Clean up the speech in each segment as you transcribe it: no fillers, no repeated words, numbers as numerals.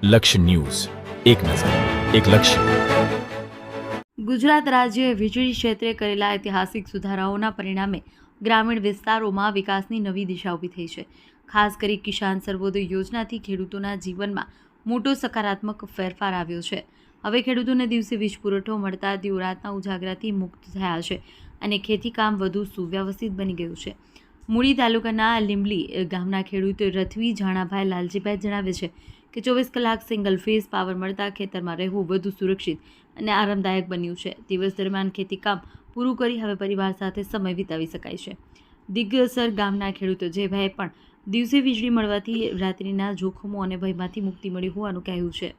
લક્ષ્ય ન્યૂઝ, એક નજર, એક લક્ષ્ય. ગુજરાત રાજ્યએ વીજળી ક્ષેત્રે કરેલા ઐતિહાસિક સુધારાઓના પરિણામે ગ્રામીણ વિસ્તારોમાં વિકાસની નવી દિશા ઊભી થઈ છે. ખાસ કરી કિસાન સર્વોદય યોજનાથી ખેડૂતોના જીવનમાં મોટો સકારાત્મક ફેરફાર આવ્યો છે. હવે ખેડૂતોને દિવસે વીજ પુરવઠો મળતા તેઓ રાતના ઉજાગરાથી મુક્ત થયા છે અને ખેતીકામ વધુ સુવ્યવસ્થિત બની ગયું છે. મૂળી તાલુકાના લીંબલી ગામના ખેડૂત રથવી જાણાભાઈ લાલજીભાઈ જણાવે છે કે 24 કલાક સિંગલ ફેઝ પાવર મળતા ખેતરમાં રહેવું વધુ સુરક્ષિત અને આરામદાયક બન્યું છે. દિવસ દરમિયાન ખેતીકામ પૂરું કરી હવે પરિવાર સાથે સમય વિતાવી શકાય છે. દિગ્ગસર ગામના ખેડૂત અજયભાઈએ પણ દિવસે વીજળી મળવાથી રાત્રિના જોખમો અને ભયમાંથી મુક્તિ મળી હોવાનું કહ્યું છે.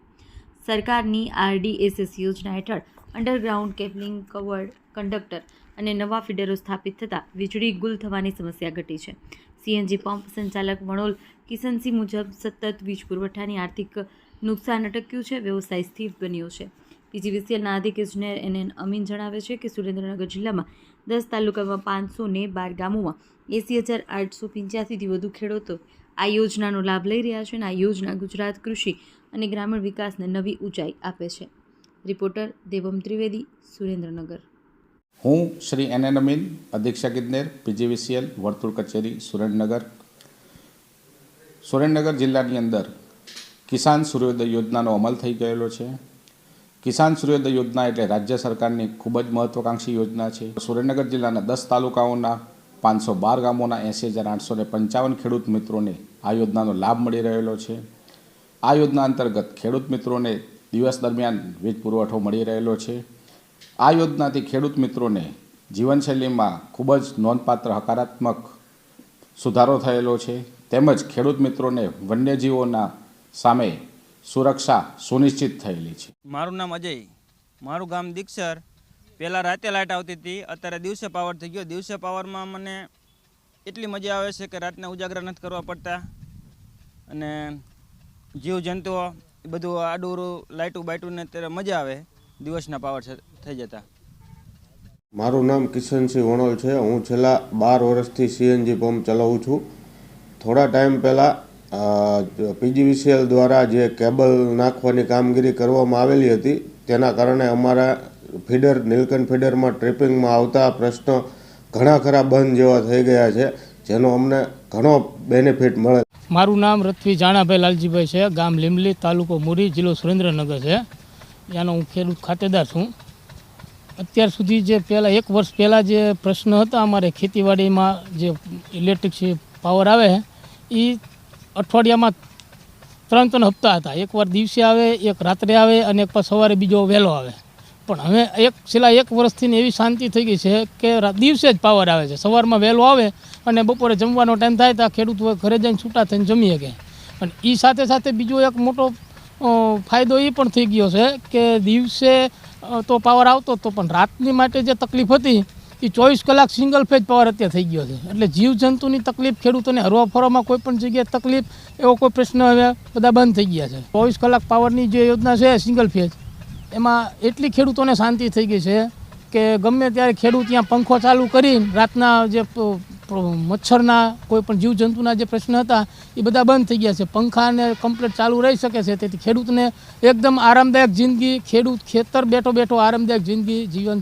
સરકારની RDSS યોજના હેઠળ અંડરગ્રાઉન્ડ કેબલિંગ, કવર્ડ કંડક્ટર અને નવા ફીડરો સ્થાપિત થતાં વીજળી ગુલ થવાની સમસ્યા ઘટી છે. CNG પંપ સંચાલક વણોલ કિશનસિંહ મુજબ સતત વીજ પુરવઠાની આર્થિક નુકસાન અટક્યું છે. વ્યવસાય સ્થિર બન્યો છે. PGVCLના અધિક ઇજનેર NN અમીન જણાવે છે કે સુરેન્દ્રનગર જિલ્લામાં 10 તાલુકામાં 512 ગામોમાં 80,885થી વધુ ખેડૂતો આ યોજનાનો લાભ લઈ રહ્યા છે અને આ યોજના ગુજરાત કૃષિ અને ગ્રામીણ વિકાસને નવી ઊંચાઈ આપે છે. રિપોર્ટર દેવમ ત્રિવેદી, સુરેન્દ્રનગર. હું શ્રી NN અમીન, અધિક્ષક ઇજનેર, PGVCL વર્તુળ કચેરી, સુરેન્દ્રનગર. સુરેન્દ્રનગર જિલ્લાની અંદર કિસાન સૂર્યોદય યોજનાનો અમલ થઈ ગયેલો છે. કિસાન સૂર્યોદય યોજના એટલે રાજ્ય સરકારની ખૂબ જ મહત્વાકાંક્ષી યોજના છે. સુરેન્દ્રનગર જિલ્લાના 10 તાલુકાઓના 512 ગામોના 80,855 ખેડૂત મિત્રોને આ યોજનાનો લાભ મળી રહેલો છે. આ યોજના અંતર્ગત ખેડૂત મિત્રોને દિવસ દરમિયાન વીજ પુરવઠો મળી રહેલો છે. આ યોજનાથી ખેડૂત મિત્રોને જીવનશૈલીમાં ખૂબ જ નોંધપાત્ર હકારાત્મક સુધારો થયેલો છે. તેમજ ખેડૂત મિત્રોને વન્યજીવોના સામે સુરક્ષા સુનિશ્ચિત થયેલી છે. મારું નામ અજય, મારું ગામ દીક્ષર. પહેલાં રાતે લાઇટ આવતી હતી, અત્યારે દિવસે પાવર થઈ ગયો. દિવસે પાવરમાં મને એટલી મજા આવે છે કે રાતના ઉજાગરા નથી કરવા પડતા અને જીવજંતુઓ એ બધું આડું લાઇટું બાઇટુંને અત્યારે મજા આવે દિવસના પાવર થઈ જતા. મારું નામ કિશનસિંહ વણોલ છે. હું છેલ્લા 12 વર્ષથી CNG પંપ ચલાવું છું. થોડા ટાઈમ પહેલાં PGVCL દ્વારા જે કેબલ નાખવાની કામગીરી કરવામાં આવેલી હતી તેના કારણે અમારા ફીડર નીલકંઠ ફીડરમાં ટ્રિપિંગમાં આવતા પ્રશ્નો ઘણા ખરા બંધ જેવા થઈ ગયા છે, જેનો અમને ઘણો બેનિફિટ મળે. મારું નામ રથવી જાણાભાઈ લાલજીભાઈ છે. ગામ લીંબલી, તાલુકો મૂળી, જિલ્લો સુરેન્દ્રનગર છે. ત્યાંનો હું ખેડૂત ખાતેદાર છું. અત્યાર સુધી જે પહેલાં 1 વર્ષ પહેલાં જે પ્રશ્ન હતા અમારે ખેતીવાડીમાં જે ઇલેક્ટ્રિક પાવર આવે એ અઠવાડિયામાં 3 હપ્તા હતા. એકવાર દિવસે આવે, એક રાત્રે આવે અને એક સવારે બીજો વહેલો આવે. પણ હવે છેલ્લા 1 વર્ષથી એવી શાંતિ થઈ ગઈ છે કે દિવસે જ પાવર આવે છે. સવારમાં વહેલો આવે અને બપોરે જમવાનો ટાઈમ થાય તો ખેડૂત ઘરે જઈને છૂટા થઈને જમી શકે. અને એ સાથે સાથે બીજો એક મોટો ફાયદો એ પણ થઈ ગયો છે કે દિવસે તો પાવર આવતો હતો પણ રાતની માટે જે તકલીફ હતી એ 24 કલાક સિંગલ ફેજ પાવર અત્યારે થઈ ગયો છે. એટલે જીવજંતુની તકલીફ, ખેડૂતોને હરવા ફરવામાં કોઈ પણ જગ્યાએ તકલીફ એવો કોઈ પ્રશ્ન હવે બધા બંધ થઈ ગયા છે. 24 કલાક પાવરની જે યોજના છે સિંગલ ફેજ, એમાં એટલી ખેડૂતોને શાંતિ થઈ ગઈ છે કે ગમે ત્યારે ખેડૂત ત્યાં પંખો ચાલુ કરીને રાતના જે મચ્છરના કોઈ પણ જીવજંતુના જે પ્રશ્ન હતા એ બધા બંધ થઈ ગયા છે. પંખાને કમ્પ્લીટ ચાલુ રહી શકે છે. તેથી ખેડૂતને એકદમ આરામદાયક જિંદગી, ખેડૂત ખેતર બેઠો બેઠો આરામદાયક જિંદગી જીવન